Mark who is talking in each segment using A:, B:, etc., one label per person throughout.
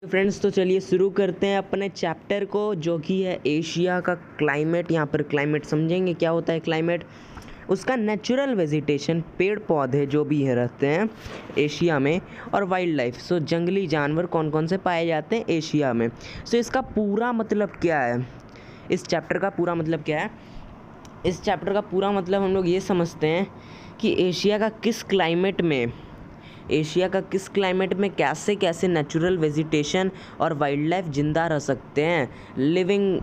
A: Friends तो चलिए शुरू करते हैं अपने चैप्टर को, जो कि है एशिया का क्लाइमेट। यहाँ पर क्लाइमेट समझेंगे क्या होता है क्लाइमेट, उसका नेचुरल वेजिटेशन, पेड़ पौधे जो भी है रहते हैं एशिया में, और वाइल्ड लाइफ। सो जंगली जानवर कौन कौन से पाए जाते हैं एशिया में। सो इसका पूरा मतलब क्या है, इस चैप्टर का पूरा मतलब क्या है। इस चैप्टर का पूरा मतलब हम लोग ये समझते हैं कि एशिया का किस क्लाइमेट में कैसे कैसे नेचुरल वेजिटेशन और वाइल्ड लाइफ जिंदा रह सकते हैं। लिविंग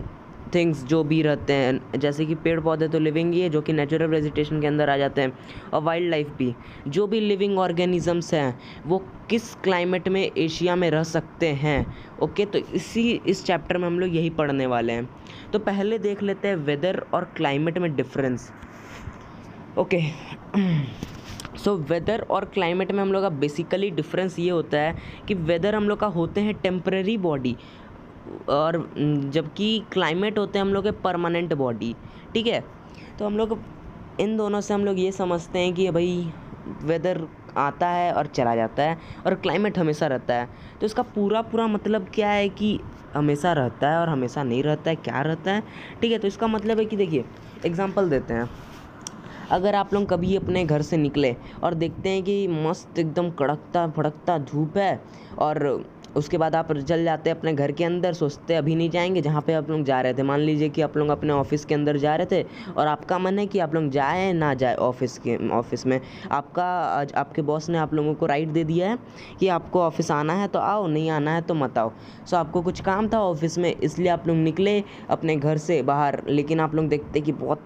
A: थिंग्स जो भी रहते हैं, जैसे कि पेड़ पौधे तो लिविंग ही है, जो कि नेचुरल वेजिटेशन के अंदर आ जाते हैं, और वाइल्ड लाइफ भी, जो भी लिविंग ऑर्गेनिजम्स हैं वो किस क्लाइमेट में एशिया में रह सकते हैं। ओके, तो इस चैप्टर में हम लोग यही पढ़ने वाले हैं। तो पहले देख लेते हैं वेदर और क्लाइमेट में डिफरेंस। ओके, सो वेदर और क्लाइमेट में हम लोग का बेसिकली डिफरेंस ये होता है कि वेदर हम लोग का होते हैं टेम्परेरी बॉडी, और जबकि क्लाइमेट होते हैं हम लोग के परमानेंट बॉडी। ठीक है, तो हम लोग इन दोनों से हम लोग ये समझते हैं कि भाई वेदर आता है और चला जाता है और क्लाइमेट हमेशा रहता है। तो इसका पूरा मतलब क्या है कि हमेशा रहता है और हमेशा नहीं रहता है, क्या रहता है। ठीक है, तो इसका मतलब है कि देखिए एग्जांपल देते हैं। अगर आप लोग कभी अपने घर से निकले और देखते हैं कि मस्त एकदम कड़कता भड़कता धूप है, और उसके बाद आप चल जाते हैं अपने घर के अंदर, सोचते अभी नहीं जाएंगे जहाँ पे आप लोग जा रहे थे। मान लीजिए कि आप लोग अपने ऑफिस के अंदर जा रहे थे और आपका मन है कि आप लोग जाए ना जाए ऑफिस में आज आपके बॉस ने आप लोगों को राइट दे दिया है कि आपको ऑफिस आना है तो आओ, नहीं आना है तो मत आओ। सो आपको कुछ काम था ऑफिस में, इसलिए आप लोग निकले अपने घर से बाहर, लेकिन आप लोग देखते कि बहुत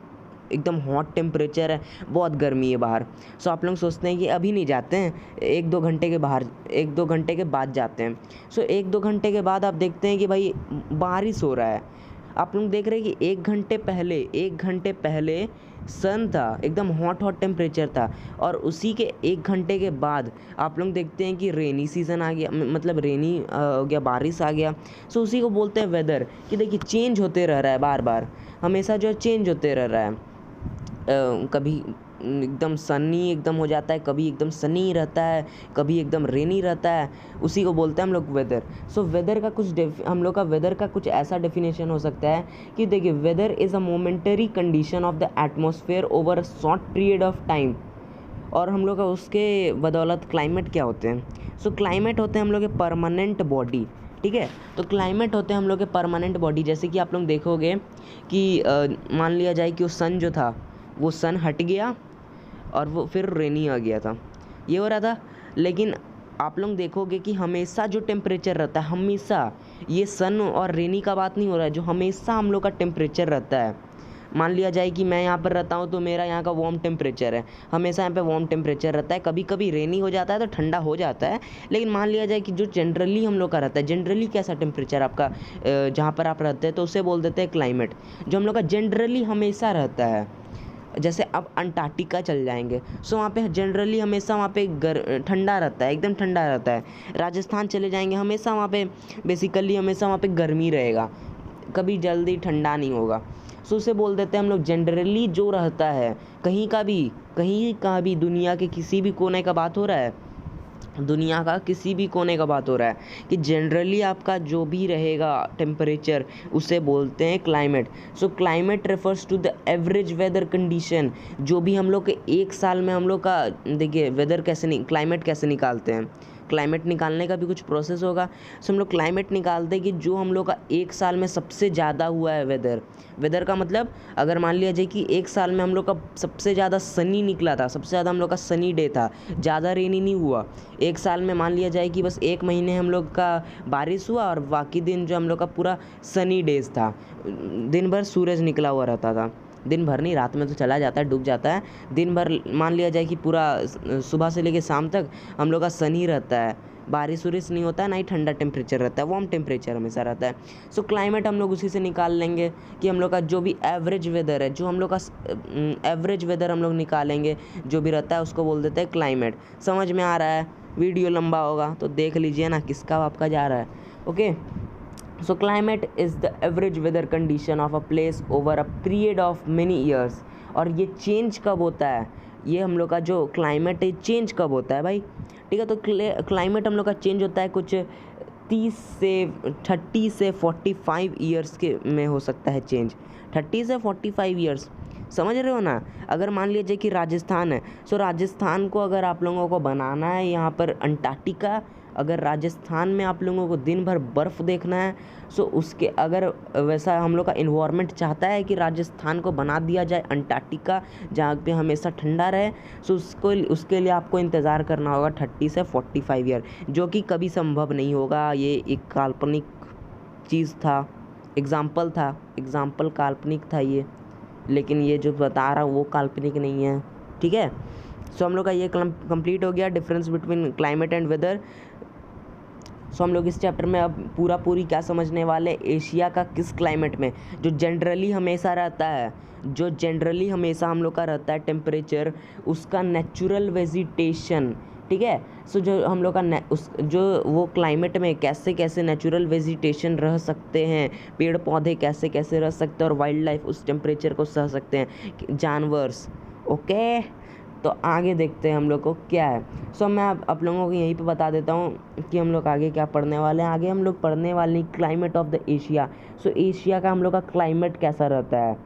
A: एकदम हॉट टेम्परेचर है, बहुत गर्मी है बाहर। सो आप लोग सोचते हैं कि अभी नहीं जाते हैं, एक दो घंटे के बाद जाते हैं। सो एक दो घंटे के बाद आप देखते हैं कि भाई बारिश हो रहा है। आप लोग देख रहे हैं कि एक घंटे पहले सन था, एकदम हॉट टेम्परेचर था, और उसी के एक घंटे के बाद आप लोग देखते हैं कि रेनी सीज़न आ गया, मतलब रेनी हो गया, बारिश आ गया। सो उसी को बोलते हैं वेदर, कि देखिए चेंज होते रह रहा है, बार बार हमेशा जो चेंज होते रह रहा है। कभी एकदम सनी एकदम हो जाता है, कभी एकदम सनी रहता है, कभी एकदम रेनी रहता है, उसी को बोलते हैं हम लोग वेदर। सो वेदर का हम लोग का वेदर का कुछ ऐसा डेफिनेशन हो सकता है कि देखिए weather is a momentary condition of the atmosphere over a short period of time. और हम लोग का उसके बदौलत क्लाइमेट क्या होते हैं। सो क्लाइमेट होते हैं हम लोग के परमानेंट बॉडी। ठीक है, तो क्लाइमेट होते हैं हम लोग के परमानेंट बॉडी। जैसे कि आप लोग देखोगे कि मान लिया जाए कि वो सन जो था, वो सन हट गया और वो फिर रेनी आ गया था, ये हो रहा था। लेकिन आप लोग देखोगे कि हमेशा जो टेम्परेचर रहता है, हमेशा, ये सन और रेनी का बात नहीं हो रहा है, जो हमेशा हम लोग का टेम्परेचर रहता है। मान लिया जाए कि मैं यहाँ पर रहता हूँ तो मेरा यहाँ का वार्म टेम्परेचर है, हमेशा यहाँ पे वार्म टेम्परेचर रहता है। कभी कभी रेनी हो जाता है तो ठंडा हो जाता है, लेकिन मान लिया जाए कि जो जनरली हम लोग का रहता है, जनरली कैसा टेम्परेचर आपका जहाँ पर आप रहते हैं, तो उसे बोल देते हैं क्लाइमेट, जो हम लोग का जनरली हमेशा रहता है। जैसे अब अंटार्कटिका चल जाएंगे, सो वहाँ पे जनरली हमेशा वहाँ पे ठंडा रहता है, एकदम ठंडा रहता है। राजस्थान चले जाएंगे, हमेशा वहाँ पे बेसिकली हमेशा वहाँ पे गर्मी रहेगा, कभी जल्दी ठंडा नहीं होगा। सो उसे बोल देते हैं हम लोग जनरली जो रहता है। कहीं का भी दुनिया के किसी भी कोने का बात हो रहा है, दुनिया का किसी भी कोने का बात हो रहा है कि जनरली आपका जो भी रहेगा टेम्परेचर, उसे बोलते हैं climate. So climate refers to the average weather condition, जो भी हम लोग के एक साल में हम लोग का, देखिए वेदर क्लाइमेट कैसे निकालते हैं। क्लाइमेट निकालने का भी कुछ प्रोसेस होगा। सो हम लोग क्लाइमेट निकालते हैं कि जो हम लोग का एक साल में सबसे ज़्यादा हुआ है वेदर का मतलब, अगर मान लिया जाए कि एक साल में हम लोग का सबसे ज़्यादा सनी निकला था, सबसे ज़्यादा हम लोग का सनी डे था, ज़्यादा रेनी नहीं हुआ एक साल में। मान लिया जाए कि बस एक महीने हम लोग का बारिश हुआ और बाकी दिन जो हम लोग का पूरा सनी डेज था, दिन भर सूरज निकला हुआ रहता था। दिन भर नहीं, रात में तो चला जाता है, डूब जाता है। दिन भर मान लिया जाए कि पूरा सुबह से लेकर शाम तक हम लोग का सनी रहता है, बारिश उरिश नहीं होता है, ना ही ठंडा टेम्परेचर रहता है, वार्म टेम्परेचर हमेशा रहता है। सो क्लाइमेट हम लोग उसी से निकाल लेंगे कि हम लोग का जो भी एवरेज वेदर है, जो हम लोग का एवरेज वेदर हम लोग निकालेंगे, जो भी रहता है उसको बोल देते हैं क्लाइमेट। समझ में आ रहा है? वीडियो लंबा होगा तो देख लीजिए ना किसका आपका जा रहा है। Okay, so climate is the average weather condition of a place over a period of many years. और ये चेंज कब होता है, ये हम लोग का जो क्लाइमेट है चेंज कब होता है भाई। ठीक है, तो क्लाइमेट हम लोग का चेंज होता है कुछ 30 से 45 ईयर्स के में हो सकता है चेंज। 30 से 45 ईयर्स, समझ रहे हो ना। अगर मान लीजिए कि राजस्थान है, सो राजस्थान को अगर आप लोगों को बनाना है यहाँ पर अंटार्कटिका, अगर राजस्थान में आप लोगों को दिन भर बर्फ़ देखना है, सो उसके अगर वैसा हम लोग का इन्वायरमेंट चाहता है कि राजस्थान को बना दिया जाए अंटार्कटिका जहाँ पे हमेशा ठंडा रहे, सो उसके लिए आपको इंतज़ार करना होगा 30 से 45 ईयर, जो कि कभी संभव नहीं होगा। ये एक काल्पनिक चीज़ था, एग्ज़ाम्पल काल्पनिक था ये, लेकिन ये जो बता रहा हूँ वो काल्पनिक नहीं है, ठीक है। सो हम लोग का ये कंप्लीट हो गया, difference between climate and weather. So हम लोग इस चैप्टर में अब पूरी क्या समझने वाले, एशिया का किस क्लाइमेट में जो जनरली हमेशा हम लोग का रहता है टेम्परेचर, उसका नेचुरल वेजिटेशन, ठीक है। सो जो हम लोग का जो वो क्लाइमेट में कैसे कैसे नेचुरल वेजिटेशन रह सकते हैं, पेड़ पौधे कैसे कैसे रह सकते हैं, और वाइल्ड लाइफ उस टेम्परेचर को सह सकते हैं, जानवर्स, ओके। तो आगे देखते हैं हम लोग को क्या है। सो मैं आप लोगों को यहीं पे बता देता हूँ कि हम लोग आगे क्या पढ़ने वाले हैं। आगे हम लोग पढ़ने वाले हैं climate of the Asia. So Asia का हम लोग का क्लाइमेट कैसा रहता है,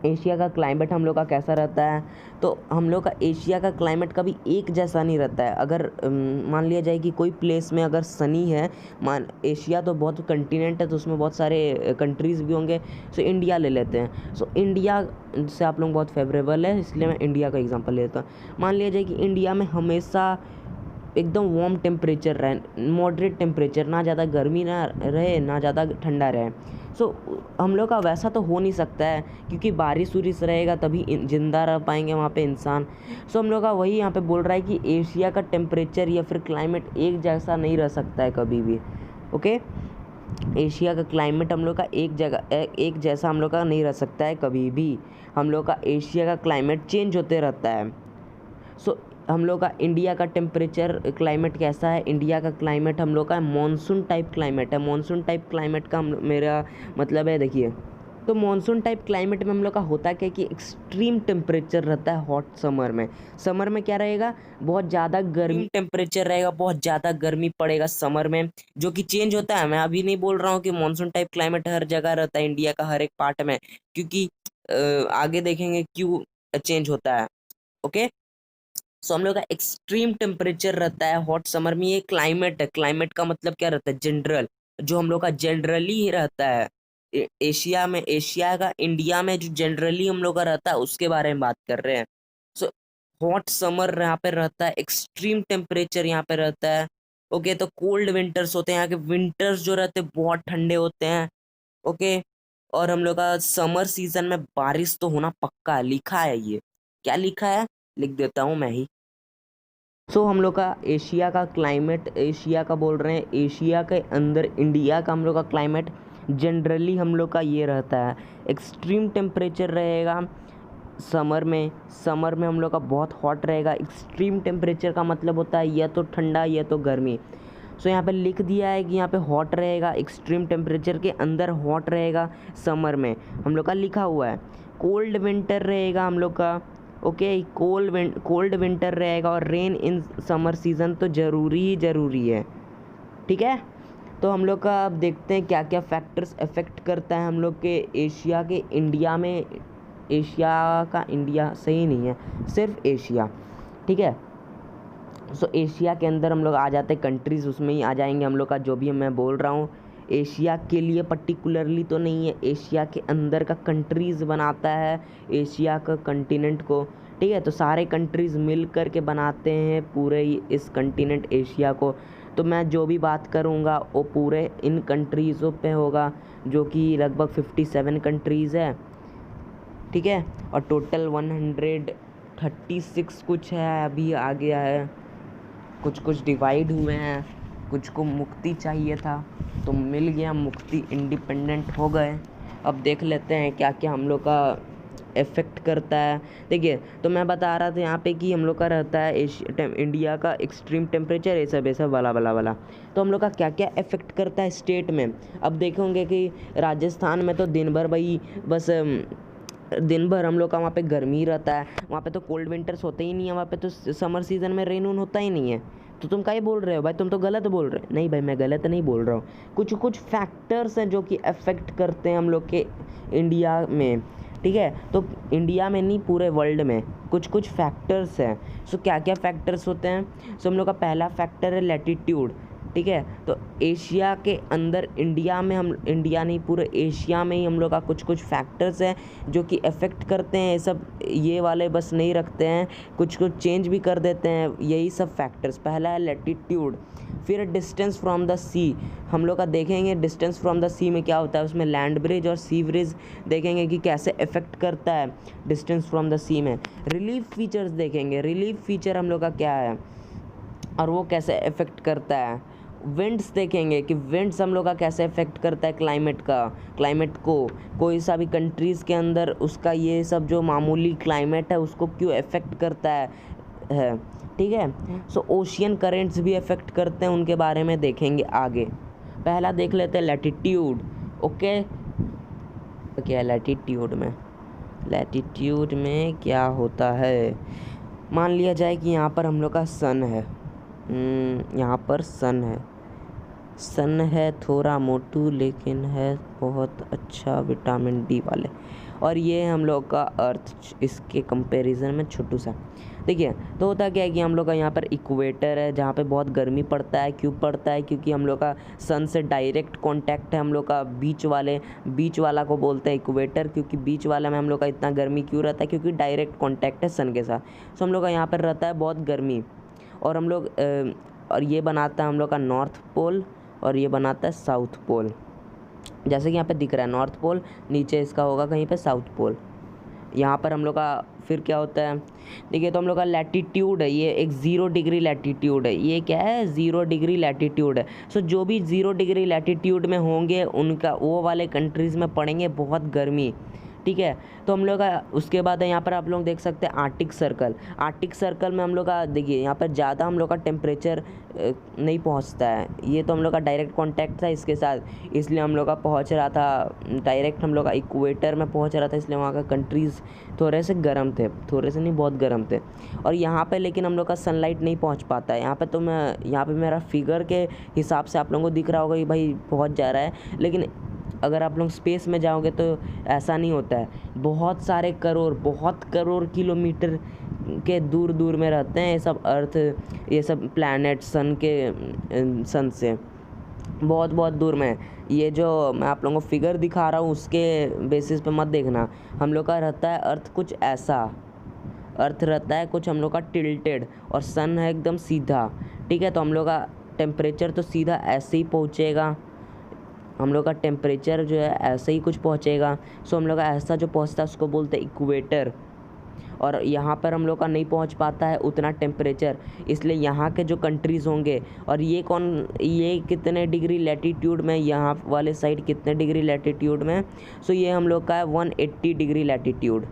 A: एशिया का क्लाइमेट हम लोग का कैसा रहता है। तो हम लोग का एशिया का क्लाइमेट कभी एक जैसा नहीं रहता है। अगर मान लिया जाए कि कोई प्लेस में अगर सनी है, एशिया तो बहुत कंटिनेंट है, तो उसमें बहुत सारे कंट्रीज़ भी होंगे। सो इंडिया ले लेते हैं। सो इंडिया से आप लोग बहुत फेवरेबल है, इसलिए मैं इंडिया का एग्जांपल लेता हूँ। मान लिया जाए कि इंडिया में हमेशा एकदम वार्म टेम्परेचर रहे, मॉडरेट टेम्परेचर, ना ज़्यादा गर्मी ना रहे ना ज़्यादा ठंडा रहे। सो हम लोग का वैसा तो हो नहीं सकता है, क्योंकि बारिश उरिश रहेगा तभी ज़िंदा रह पाएंगे वहाँ पे इंसान। सो हम लोग का वही यहाँ पे बोल रहा है कि एशिया का टेम्परेचर या फिर क्लाइमेट एक जैसा नहीं रह सकता है कभी भी, ओके। एशिया का क्लाइमेट हम लोग का एक जैसा हम लोग का नहीं रह सकता है कभी भी। हम लोग का एशिया का क्लाइमेट चेंज होते रहता है। सो हम लोग का इंडिया का टेम्परेचर क्लाइमेट कैसा है, इंडिया का क्लाइमेट हम लोग का मानसून टाइप क्लाइमेट है। मानसून टाइप क्लाइमेट का मेरा मतलब है, देखिए, तो मानसून टाइप क्लाइमेट में हम लोग का होता क्या कि एक्सट्रीम टेम्परेचर रहता है हॉट समर में क्या रहेगा, बहुत ज़्यादा गर्मी टेम्परेचर रहेगा, बहुत ज़्यादा गर्मी पड़ेगा समर में, जो कि चेंज होता है। मैं अभी नहीं बोल रहा हूँ कि मानसून टाइप क्लाइमेट हर जगह रहता है इंडिया का हर एक पार्ट में, क्योंकि आगे देखेंगे क्यों चेंज होता है, ओके। सो हम लोग का एक्सट्रीम टेम्परेचर रहता है हॉट समर में। ये क्लाइमेट है, क्लाइमेट का मतलब क्या रहता है, जनरल, जो हम लोग का जनरली ही रहता है एशिया का इंडिया में जो जनरली हम लोग का रहता है उसके बारे में बात कर रहे हैं। सो हॉट समर यहाँ पे रहता है, एक्सट्रीम टेम्परेचर यहाँ पे रहता है, ओके। तो कोल्ड विंटर्स होते हैं, यहाँ के विंटर्स जो रहते हैं बहुत ठंडे होते हैं, ओके। और हम लोग का समर सीजन में बारिश तो होना पक्का है, लिखा है ये, क्या लिखा है लिख देता हूँ मैं ही। सो हम लोग का एशिया का क्लाइमेट, एशिया का बोल रहे हैं, एशिया के अंदर इंडिया का हम लोग का क्लाइमेट जनरली हम लोग का ये रहता है, एक्सट्रीम टेम्परेचर रहेगा समर में हम लोग का बहुत हॉट रहेगा। एक्सट्रीम टेम्परेचर का मतलब होता है या तो ठंडा या तो गर्मी। सो यहाँ पे लिख दिया है कि यहाँ पे हॉट रहेगा, एक्सट्रीम टेम्परेचर के अंदर हॉट रहेगा समर में, हम लोग का लिखा हुआ है। कोल्ड विंटर रहेगा हम लोग का, ओके, कोल्ड विंटर रहेगा, और रेन इन समर सीज़न तो ज़रूरी है, ठीक है। तो हम लोग का अब देखते हैं क्या क्या फैक्टर्स अफेक्ट करता है हम लोग के एशिया के इंडिया में। एशिया का इंडिया सही नहीं है, सिर्फ एशिया, ठीक है। सो एशिया के अंदर हम लोग आ जाते हैं कंट्रीज़, उसमें ही आ जाएंगे हम लोग का जो भी मैं बोल रहा हूँ। एशिया के लिए पर्टिकुलरली तो नहीं है, एशिया के अंदर का कंट्रीज़ बनाता है एशिया का कंटिनेंट को, ठीक है। तो सारे कंट्रीज़ मिल कर के बनाते हैं पूरे इस कंटिनेंट एशिया को। तो मैं जो भी बात करूँगा वो पूरे इन कंट्रीज़ों पे होगा, जो कि लगभग 57 कंट्रीज़ है, ठीक है। और टोटल 136 कुछ है, अभी आ गया है, कुछ डिवाइड हुए हैं, कुछ को मुक्ति चाहिए था तो मिल गया मुक्ति, इंडिपेंडेंट हो गए। अब देख लेते हैं क्या क्या हम लोग का इफ़ेक्ट करता है। देखिए, तो मैं बता रहा था यहाँ पे कि हम लोग का रहता है इंडिया का एक्सट्रीम टेम्परेचर, ये सब वाला। तो हम लोग का क्या क्या इफ़ेक्ट करता है स्टेट में। अब देखेंगे कि राजस्थान में तो दिन भर भाई बस दिन भर हम लोग का वहाँ पे गर्मी रहता है, वहाँ पे तो कोल्ड विंटर्स होते ही नहीं है, वहाँ पे तो समर सीज़न में रेन होता ही नहीं है। तो तुम क्या बोल रहे हो भाई, तुम तो गलत बोल रहे हो। नहीं भाई, मैं गलत नहीं बोल रहा हूँ। कुछ कुछ फैक्टर्स हैं जो कि अफेक्ट करते हैं हम लोग के इंडिया में, ठीक है। तो इंडिया में नहीं, पूरे वर्ल्ड में कुछ कुछ फैक्टर्स हैं। सो क्या क्या फैक्टर्स होते हैं? सो हम लोग का पहला फैक्टर है लैटिट्यूड, ठीक है। तो एशिया के अंदर, इंडिया में, हम इंडिया नहीं पूरे एशिया में ही हम लोग का कुछ कुछ फैक्टर्स हैं जो कि अफेक्ट करते हैं। ये सब, ये वाले बस नहीं रखते हैं, कुछ कुछ चेंज भी कर देते हैं। यही सब फैक्टर्स, पहला है लैटिट्यूड। फिर डिस्टेंस फ्रॉम द सी, हम लोग का देखेंगे डिस्टेंस फ्रॉम द सी में क्या होता है, उसमें लैंड ब्रिज और सी ब्रिज देखेंगे कि कैसे अफेक्ट करता है डिस्टेंस फ्रॉम द सी में। रिलीफ फीचर्स देखेंगे, रिलीफ फीचर हम लोग का क्या है और वो कैसे अफेक्ट करता है। विंड्स देखेंगे कि विंड्स हम लोग का कैसे अफेक्ट करता है क्लाइमेट को, कोई सा भी कंट्रीज़ के अंदर उसका ये सब जो मामूली क्लाइमेट है उसको क्यों अफेक्ट करता है, ठीक है। सो ओशियन करेंट्स भी अफेक्ट करते हैं, उनके बारे में देखेंगे आगे। पहला देख लेते हैं लैटिट्यूड। ओके, क्या लैटिट्यूड में क्या होता है। मान लिया जाए कि यहाँ पर हम लोग का सन है, यहाँ पर सन है थोड़ा मोटू, लेकिन है बहुत अच्छा विटामिन डी वाले। और ये हम लोग का अर्थ इसके कंपैरिजन में छोटू सा। देखिए, तो होता क्या है कि हम लोग का यहाँ पर इक्वेटर है जहाँ पे बहुत गर्मी पड़ता है। क्यों पड़ता है? क्योंकि हम लोग का सन से डायरेक्ट कांटेक्ट है। हम लोग का बीच वाला को बोलते हैं इक्वेटर, क्योंकि बीच वाला में हम लोग का इतना गर्मी क्यों रहता है, क्योंकि डायरेक्ट कांटेक्ट है सन के साथ। सो हम लोग का यहाँ पर रहता है बहुत गर्मी। और हम लोग और ये बनाता है हम लोग का नॉर्थ पोल और ये बनाता है साउथ पोल। जैसे कि यहाँ पे दिख रहा है नॉर्थ पोल, नीचे इसका होगा कहीं पे साउथ पोल। यहाँ पर हम लोग का फिर क्या होता है, देखिए, तो हम लोग का लैटिट्यूड है, ये एक 0 डिग्री लैटिट्यूड है। ये क्या है? 0 डिग्री लैटिट्यूड है। सो जो भी 0 डिग्री लैटिट्यूड में होंगे उनका, वो वाले कंट्रीज़ में पड़ेंगे बहुत गर्मी, ठीक है। तो हम लोग का उसके बाद है यहाँ पर आप लोग देख सकते हैं आर्टिक सर्कल में हम लोग का, देखिए, यहाँ पर ज़्यादा हम लोग का टेम्परेचर नहीं पहुँचता है। ये तो हम लोग का डायरेक्ट कांटेक्ट था इसके साथ, इसलिए हम लोग का पहुँच रहा था डायरेक्ट, हम लोग का इक्वेटर में पहुँच रहा था, इसलिए वहाँ का कंट्रीज़ थोड़े से गर्म थे, थोड़े से नहीं, बहुत गर्म थे। और यहाँ पे लेकिन हम लोग का सनलाइट नहीं पहुँच पाता है। यहाँ पे मेरा फिगर के हिसाब से आप लोगों को दिख रहा होगा कि भाई पहुँच जा रहा है, लेकिन अगर आप लोग स्पेस में जाओगे तो ऐसा नहीं होता है। बहुत करोड़ किलोमीटर के दूर में रहते हैं ये सब अर्थ, ये सब प्लैनेट सन से बहुत दूर में। ये जो मैं आप लोगों को फिगर दिखा रहा हूँ उसके बेसिस पे मत देखना। हम लोग का रहता है अर्थ कुछ ऐसा, अर्थ रहता है कुछ हम लोग का टिल्टेड और सन है एकदम सीधा, ठीक है। तो हम लोग का टेम्परेचर तो सीधा ऐसे ही पहुँचेगा, हम लोग का टेम्परेचर जो है ऐसे ही कुछ पहुँचेगा। सो हम लोग का ऐसा जो पहुँचता है उसको बोलते हैं इक्वेटर। और यहाँ पर हम लोग का नहीं पहुँच पाता है उतना टेम्परेचर, इसलिए यहाँ के जो कंट्रीज़ होंगे, और ये कितने डिग्री लैटिट्यूड में, यहाँ वाले साइड कितने डिग्री लैटिट्यूड में, सो ये हम लोग का है 180 डिग्री लैटिट्यूड।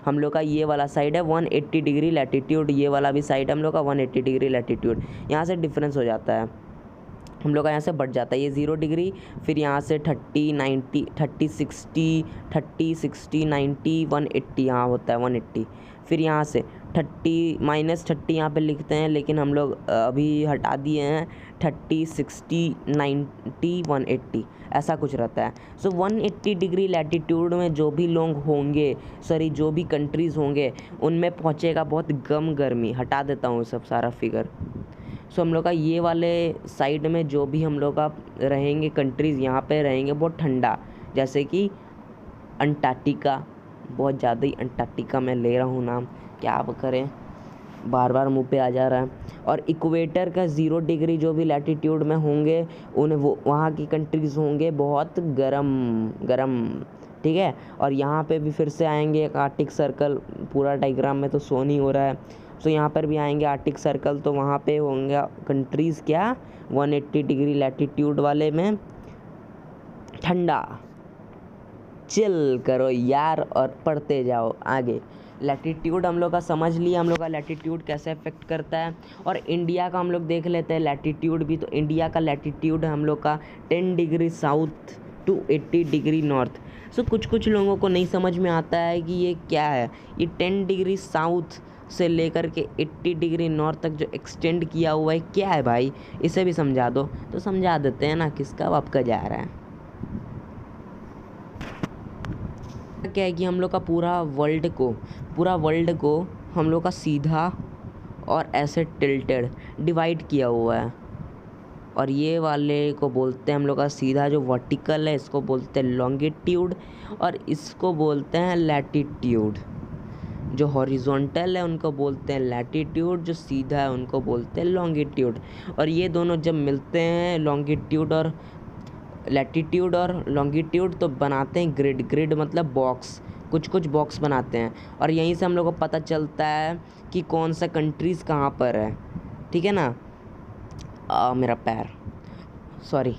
A: हम लोग का ये वाला साइड है 180 डिग्री लैटिट्यूड, ये वाला भी साइड है हम लोग का 180 डिग्री लैटिट्यूड। यहाँ से डिफरेंस हो जाता है, हम लोग का यहाँ से बढ़ जाता है ये 0 डिग्री, फिर यहाँ से 30, 90, 30, 60, 90, 180 यहाँ होता है 180। फिर यहाँ से 30 -30 यहाँ पे लिखते हैं, लेकिन हम लोग अभी हटा दिए हैं 30, 60, 90, 180 ऐसा कुछ रहता है। सो 180 डिग्री लैटिट्यूड में जो भी लोग होंगे, जो भी कंट्रीज़ होंगे, उनमें पहुँचेगा बहुत गर्मी। हटा देता हूँ सब सारा फिगर। सो हम लोग का ये वाले साइड में जो भी हम लोग का रहेंगे कंट्रीज़, यहाँ पे रहेंगे बहुत ठंडा, जैसे कि अंटार्कटिका, बहुत ज़्यादा ही अंटार्कटिका मैं ले रहा हूँ नाम, क्या अब करें, बार मुंह पे आ जा रहा है। और इक्वेटर का 0 डिग्री जो भी लैटिट्यूड में होंगे, उन्हें वहाँ की कंट्रीज़ होंगे बहुत गरम, ठीक है। और यहाँ पे भी फिर से आएंगे एक आर्टिक सर्कल, पूरा डायग्राम में तो शो नहीं हो रहा है। तो यहाँ पर भी आएंगे आर्टिक सर्कल, तो वहाँ पे होंगे कंट्रीज़ क्या, 180 डिग्री लैटिट्यूड वाले में ठंडा। चिल करो यार और पढ़ते जाओ आगे। लैटिट्यूड हम लोग का समझ लिया, हम लोग का लैटिट्यूड कैसे अफेक्ट करता है। और इंडिया का हम लोग देख लेते हैं लैटिट्यूड भी। तो इंडिया का लैटिट्यूड हम लोग का 10 degree south to 80 degree north. So कुछ लोगों को नहीं समझ में आता है कि ये क्या है। ये 10 डिग्री साउथ से लेकर के 80 डिग्री नॉर्थ तक जो एक्सटेंड किया हुआ है क्या है भाई, इसे भी समझा दो। तो समझा देते हैं ना, किसका बाप का जा रहा है। क्या है कि हम लोग का पूरा वर्ल्ड को हम लोग का सीधा और ऐसे टिल्टेड डिवाइड किया हुआ है। और ये वाले को बोलते हैं हम लोग का सीधा जो वर्टिकल है, इसको बोलते हैं लॉन्गिट्यूड, और इसको बोलते हैं लैटिट्यूड। जो हॉरिजॉन्टल है उनको बोलते हैं लैटिट्यूड, जो सीधा है उनको बोलते हैं लॉन्गिट्यूड। और ये दोनों जब मिलते हैं लॉन्गिट्यूड और लैटिट्यूड और लॉन्गिट्यूड तो बनाते हैं ग्रिड मतलब बॉक्स, कुछ बॉक्स बनाते हैं। और यहीं से हम लोग को पता चलता है कि कौन सा कंट्रीज़ कहाँ पर है। ठीक है ना, मेरा पैर, सॉरी।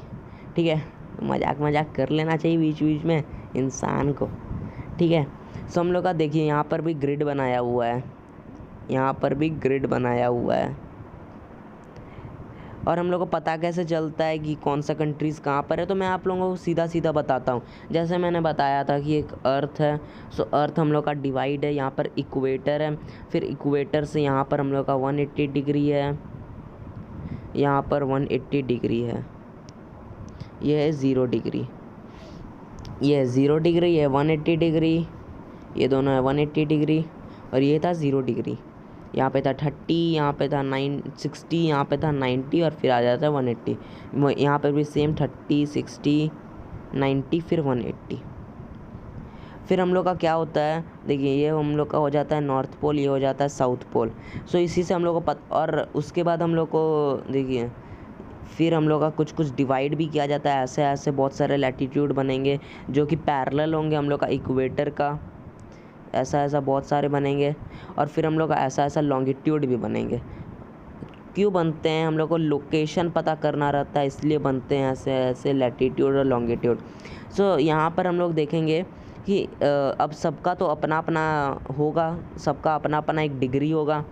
A: ठीक है, मजाक कर लेना चाहिए बीच बीच में इंसान को। ठीक है, सो हम लोग का देखिए यहाँ पर भी ग्रिड बनाया हुआ है, और हम लोग को पता कैसे चलता है कि कौन सा कंट्रीज़ कहाँ पर है। तो मैं आप लोगों को सीधा बताता हूँ। जैसे मैंने बताया था कि एक अर्थ है, सो अर्थ हम लोग का डिवाइड है, यहाँ पर इक्वेटर है, फिर इक्वेटर से यहाँ पर हम लोग का 180 डिग्री है, यहाँ पर 180 डिग्री है, ये है 0 डिग्री, ये है 0 डिग्री, ये 180 डिग्री, ये दोनों है 180 डिग्री, और ये था 0 डिग्री। यहाँ पे था 30, यहाँ पे था 60, यहाँ पे था 90, और फिर आ जाता है 180। यहाँ पर भी सेम 30, 60, 90, फिर 180। फिर हम लोग का क्या होता है, देखिए ये हम लोग का हो जाता है नॉर्थ पोल, ये हो जाता है साउथ पोल। सो इसी से हम लोग को और उसके बाद हम लोग को देखिए फिर हम लोग का कुछ डिवाइड भी किया जाता है। ऐसे बहुत सारे लैटिट्यूड बनेंगे जो कि पैरेलल होंगे हम लोग का इक्वेटर का, ऐसा बहुत सारे बनेंगे। और फिर हम लोग का ऐसा लॉन्गिट्यूड भी बनेंगे। क्यों बनते हैं, हम लोग को लोकेशन पता करना रहता है, इसलिए बनते हैं ऐसे लैटिट्यूड और लॉन्गिट्यूड। सो यहाँ पर हम लोग देखेंगे कि अब सबका तो अपना अपना होगा, सबका अपना अपना एक डिग्री होगा।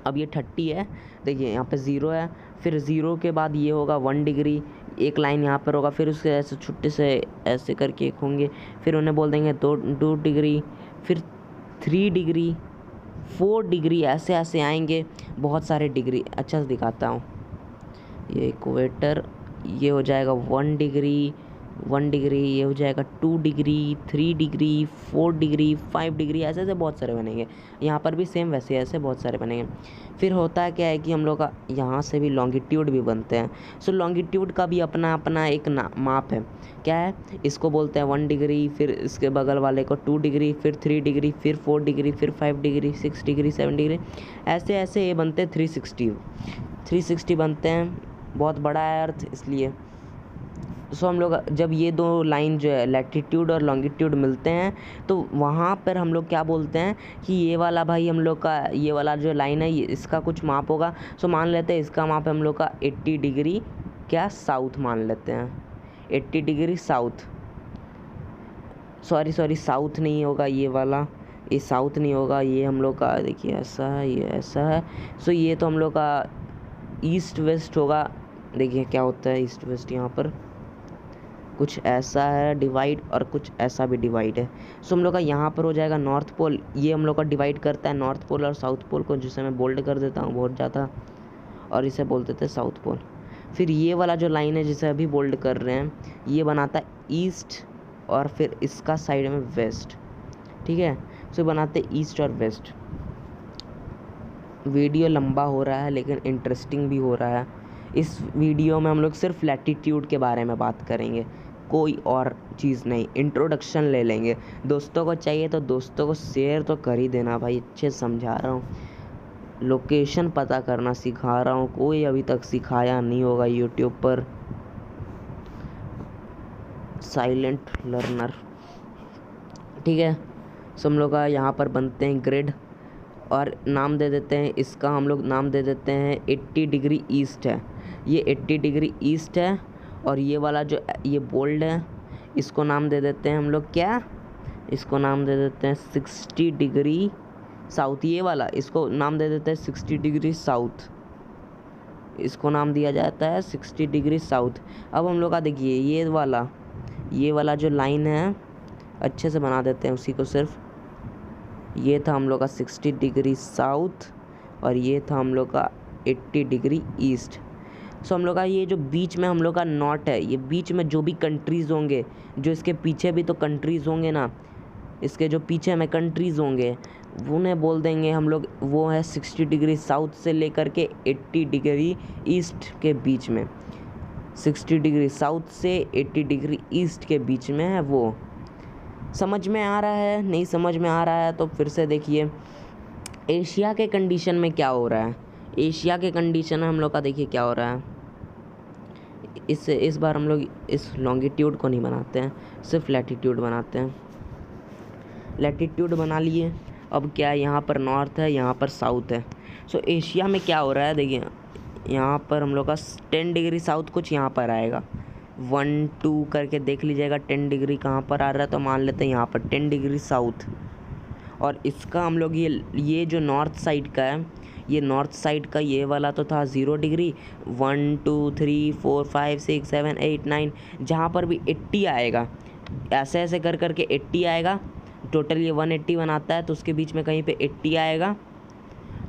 A: अब ये 30 है, देखिए यहाँ पे 0 है, फिर 0 के बाद ये होगा 1 डिग्री, एक लाइन यहाँ पर होगा, फिर उसके ऐसे छुट्टे से ऐसे करके एक होंगे, फिर उन्हें बोल देंगे 2 डिग्री, फिर 3 डिग्री, 4 डिग्री, ऐसे आएंगे बहुत सारे डिग्री। अच्छा से दिखाता हूँ, ये इक्वेटर, ये हो जाएगा 1 डिग्री, ये हो जाएगा 2 डिग्री, 3 डिग्री, 4 डिग्री, 5 डिग्री, ऐसे बहुत सारे बनेंगे। यहाँ पर भी सेम वैसे ऐसे बहुत सारे बनेंगे। फिर होता है क्या है कि हम लोग का यहाँ से भी लॉन्गिट्यूड भी बनते हैं। सो लॉन्गिट्यूड का भी अपना अपना एक माप है, क्या है, इसको बोलते हैं 1 डिग्री, फिर इसके बगल वाले को 2 डिग्री, फिर 3 डिग्री, फिर 4 डिग्री, फिर 5 डिग्री, 6 डिग्री, 7 डिग्री, ऐसे ये बनते हैं 360 बनते हैं। बहुत बड़ा है अर्थ इसलिए। सो हम लोग जब ये दो लाइन जो है लैटिट्यूड और लॉन्गिट्यूड मिलते हैं तो वहाँ पर हम लोग क्या बोलते हैं कि ये वाला भाई हम लोग का ये वाला जो लाइन है ये इसका कुछ माप होगा। सो मान लेते हैं इसका माप हम लोग का 80 डिग्री क्या साउथ मान लेते हैं, 80 डिग्री साउथ, सॉरी साउथ नहीं होगा ये वाला, ये साउथ नहीं होगा, ये हम लोग का देखिए ऐसा है, ये ऐसा है। सो ये तो हम लोग का ईस्ट वेस्ट होगा। देखिए क्या होता है ईस्ट वेस्ट, यहाँ पर कुछ ऐसा है डिवाइड और कुछ ऐसा भी डिवाइड है। सो हम लोग का यहाँ पर हो जाएगा नॉर्थ पोल, ये हम लोग का डिवाइड करता है नॉर्थ पोल और साउथ पोल को, जिसे मैं बोल्ड कर देता हूँ बहुत ज़्यादा, और इसे बोल देते हैं साउथ पोल। फिर ये वाला जो लाइन है जिसे अभी बोल्ड कर रहे हैं ये बनाता है ईस्ट और फिर इसका साइड में वेस्ट, ठीक है। सो बनाते ईस्ट और वेस्ट। वीडियो लंबा हो रहा है लेकिन इंटरेस्टिंग भी हो रहा है। इस वीडियो में हम लोग सिर्फ लैटिट्यूड के बारे में बात करेंगे, कोई और चीज़ नहीं, इंट्रोडक्शन ले लेंगे। दोस्तों को चाहिए तो दोस्तों को शेयर तो कर ही देना भाई, अच्छे समझा रहा हूँ, लोकेशन पता करना सिखा रहा हूँ, कोई अभी तक सिखाया नहीं होगा यूट्यूब पर। साइलेंट लर्नर, ठीक है। सो हम लोग का यहाँ पर बनते हैं ग्रिड और नाम दे देते हैं इसका, हम लोग नाम दे देते हैं 80 डिग्री ईस्ट है, ये 80 डिग्री ईस्ट है। और ये वाला जो ये बोल्ड है इसको नाम दे देते हैं हम लोग क्या, इसको नाम दे देते हैं 60 डिग्री साउथ। ये वाला इसको नाम दे देते हैं 60 डिग्री साउथ, इसको नाम दिया जाता है 60 डिग्री साउथ। अब हम लोग का देखिए ये वाला जो लाइन है अच्छे से बना देते हैं उसी को सिर्फ, ये था हम लोग का 60 डिग्री साउथ और ये था हम लोग का 80 डिग्री ईस्ट। सो हम लोग का ये जो बीच में हम लोग का नॉर्थ है, ये बीच में जो भी कंट्रीज़ होंगे, जो इसके पीछे भी तो कंट्रीज़ होंगे ना, इसके जो पीछे में कंट्रीज़ होंगे उन्हें बोल देंगे हम लोग, वो है 60 डिग्री साउथ से लेकर के 80 डिग्री ईस्ट के बीच में। 60 डिग्री साउथ से 80 डिग्री ईस्ट के बीच में है वो। समझ में आ रहा है? नहीं समझ में आ रहा है तो फिर से देखिए एशिया के कंडीशन में क्या हो रहा है। एशिया के कंडीशन में हम लोग का देखिए क्या हो रहा है। इस बार हम लोग इस लॉन्गिट्यूड को नहीं बनाते हैं, सिर्फ लैटिट्यूड बनाते हैं। लैटिट्यूड बना लिए। अब क्या है, यहाँ पर नॉर्थ है, यहाँ पर साउथ है। सो एशिया में क्या हो रहा है देखिए, यहाँ पर हम लोग का 10 डिग्री साउथ कुछ यहाँ पर आएगा। 1 2 करके देख लीजिएगा 10 डिग्री कहाँ पर आ रहा है, तो मान लेते हैं यहाँ पर 10 डिग्री साउथ। और इसका हम लोग ये जो नॉर्थ साइड का है, ये नॉर्थ साइड का ये वाला तो था 0 डिग्री। 1 2 3 4 5 6 7 8 9 जहाँ पर भी 80 आएगा, ऐसे ऐसे कर करके 80 आएगा। टोटल ये 180 बनाता है, तो उसके बीच में कहीं पे 80 आएगा।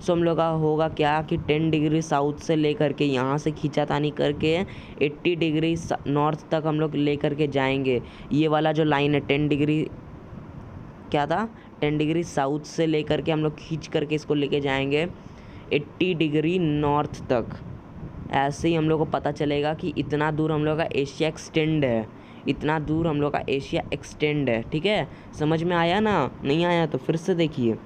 A: सो हम लोग का होगा क्या कि 10 डिग्री साउथ से लेकर के यहाँ से खींचातानी करके 80 डिग्री नॉर्थ तक हम लोग ले करके जाएंगे। ये वाला जो लाइन है 10 डिग्री क्या था, 10 डिग्री साउथ से लेकर के हम लोग खींच करके इसको लेके जाएंगे 80 डिग्री नॉर्थ तक। ऐसे ही हम लोग को पता चलेगा कि इतना दूर हम लोग का एशिया एक्सटेंड है, इतना दूर हम लोग का एशिया एक्सटेंड है। ठीक है, समझ में आया ना? नहीं आया तो फिर से देखिए।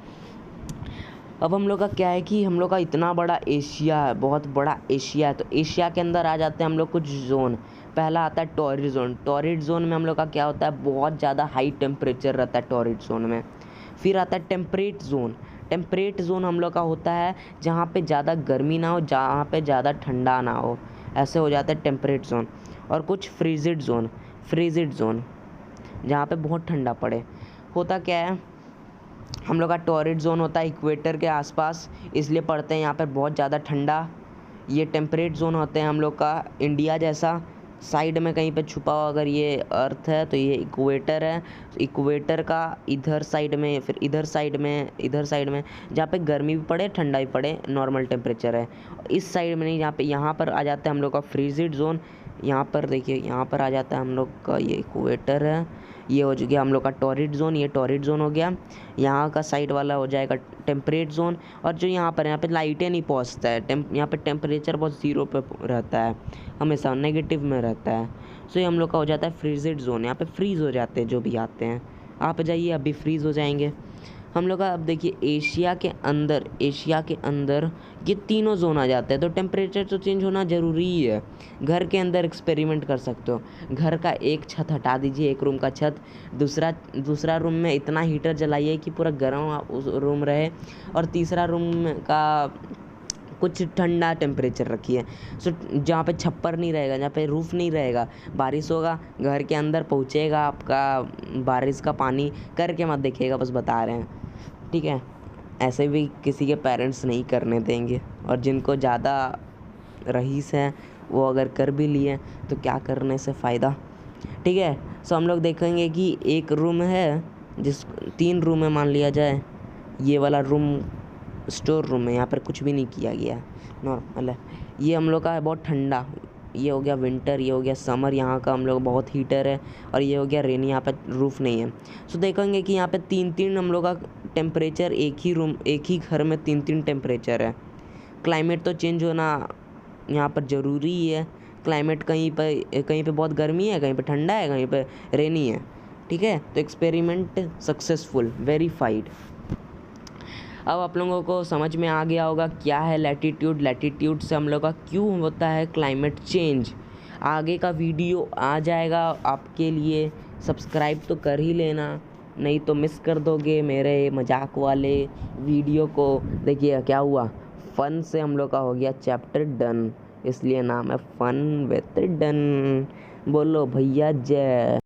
A: अब हम लोग का क्या है कि हम लोग का इतना बड़ा एशिया है, बहुत बड़ा एशिया है। तो एशिया के अंदर आ जाते हैं हम लोग कुछ जोन। पहला आता है टॉरिड जोन। टॉरिड जोन में हम लोग का क्या होता है, बहुत ज़्यादा हाई टेम्परेचर रहता है टॉरिड जोन में। फिर आता है टेम्परेट जोन। टेम्परेट जोन हम लोग का होता है जहाँ पे ज़्यादा गर्मी ना हो, जहाँ पे ज़्यादा ठंडा ना हो, ऐसे हो जाता है टेम्परेट जोन। और कुछ फ्रीजिड जोन। फ्रीजिड जोन जहाँ पे बहुत ठंडा पड़े। होता क्या है, हम लोग का टॉरिड जोन होता है इक्वेटर के आसपास, इसलिए पड़ते हैं यहाँ पर बहुत ज़्यादा ठंडा। ये टेम्परेट जोन होते हैं हम लोग का इंडिया जैसा, साइड में कहीं पे छुपा हुआ। अगर ये अर्थ है तो ये इक्वेटर है, तो इक्वेटर का इधर साइड में, फिर इधर साइड में जहाँ पे गर्मी भी पड़े ठंडा भी पड़े, नॉर्मल टेम्परेचर है। इस साइड में नहीं, जहाँ पे यहाँ पर आ जाता है हम लोग का फ्रीजिड जोन। यहाँ पर देखिए, यहाँ पर आ जाता है हम लोग का, ये इक्वेटर है, ये हो गया हम लोग का टॉरिड जोन, ये टॉरिड जोन हो गया। यहाँ का साइड वाला हो जाएगा टेम्परेट जोन। और जो यहाँ पे लाइटें नहीं पहुँचता है, यहाँ पे टेम्परेचर बहुत 0 पे रहता है, हमेशा नेगेटिव में रहता है। सो ये हम लोग का हो जाता है फ्रीजिड जोन। यहाँ पे फ्रीज़ हो जाते हैं जो भी आते हैं। आप जाइए, अभी फ्रीज़ हो जाएंगे हम लोग का। अब देखिए एशिया के अंदर ये तीनों जोन आ जाते हैं, तो टेम्परेचर तो चेंज होना ज़रूरी ही है। घर के अंदर एक्सपेरिमेंट कर सकते हो। घर का एक छत हटा दीजिए, एक रूम का छत, दूसरा रूम में इतना हीटर जलाइए कि पूरा गर्म उस रूम रहे, और तीसरा रूम का कुछ ठंडा टेम्परेचर रखिए। सो जहाँ पे छप्पर नहीं रहेगा, जहाँ पे रूफ़ नहीं रहेगा, बारिश होगा घर के अंदर पहुँचेगा आपका बारिश का पानी, करके मत देखिएगा, बस बता रहे हैं। ठीक है, ऐसे भी किसी के पेरेंट्स नहीं करने देंगे, और जिनको ज़्यादा रईस है वो अगर कर भी लिए तो क्या करने से फ़ायदा। ठीक है, सो हम लोग देखेंगे कि एक रूम है, 3 रूम है मान लिया जाए। ये वाला रूम स्टोर रूम है, यहाँ पर कुछ भी नहीं किया गया, नॉर्मल है। ये हम लोग का है बहुत ठंडा, ये हो गया विंटर, ये हो गया समर, यहाँ का हम लोग बहुत हीटर है। और ये हो गया रेनी, यहाँ पर रूफ़ नहीं है। सो देखेंगे कि यहाँ पे 3 हम लोग का टेम्परेचर, एक ही घर में 3 टेम्परेचर है। क्लाइमेट तो चेंज होना यहाँ पर ज़रूरी ही है। क्लाइमेट कहीं पे बहुत गर्मी है, कहीं पे ठंडा है, कहीं पे रेनी है। ठीक है, तो एक्सपेरिमेंट सक्सेसफुल, वेरीफाइड। अब आप लोगों को समझ में आ गया होगा क्या है लैटिट्यूड। लैटिट्यूड से हम लोग का क्यों होता है क्लाइमेट चेंज। आगे का वीडियो आ जाएगा आपके लिए, सब्सक्राइब तो कर ही लेना, नहीं तो मिस कर दोगे मेरे मजाक वाले वीडियो को। देखिए क्या हुआ, फन से हम लोग का हो गया चैप्टर डन, इसलिए नाम है फन विद डन। बोलो भैया जय।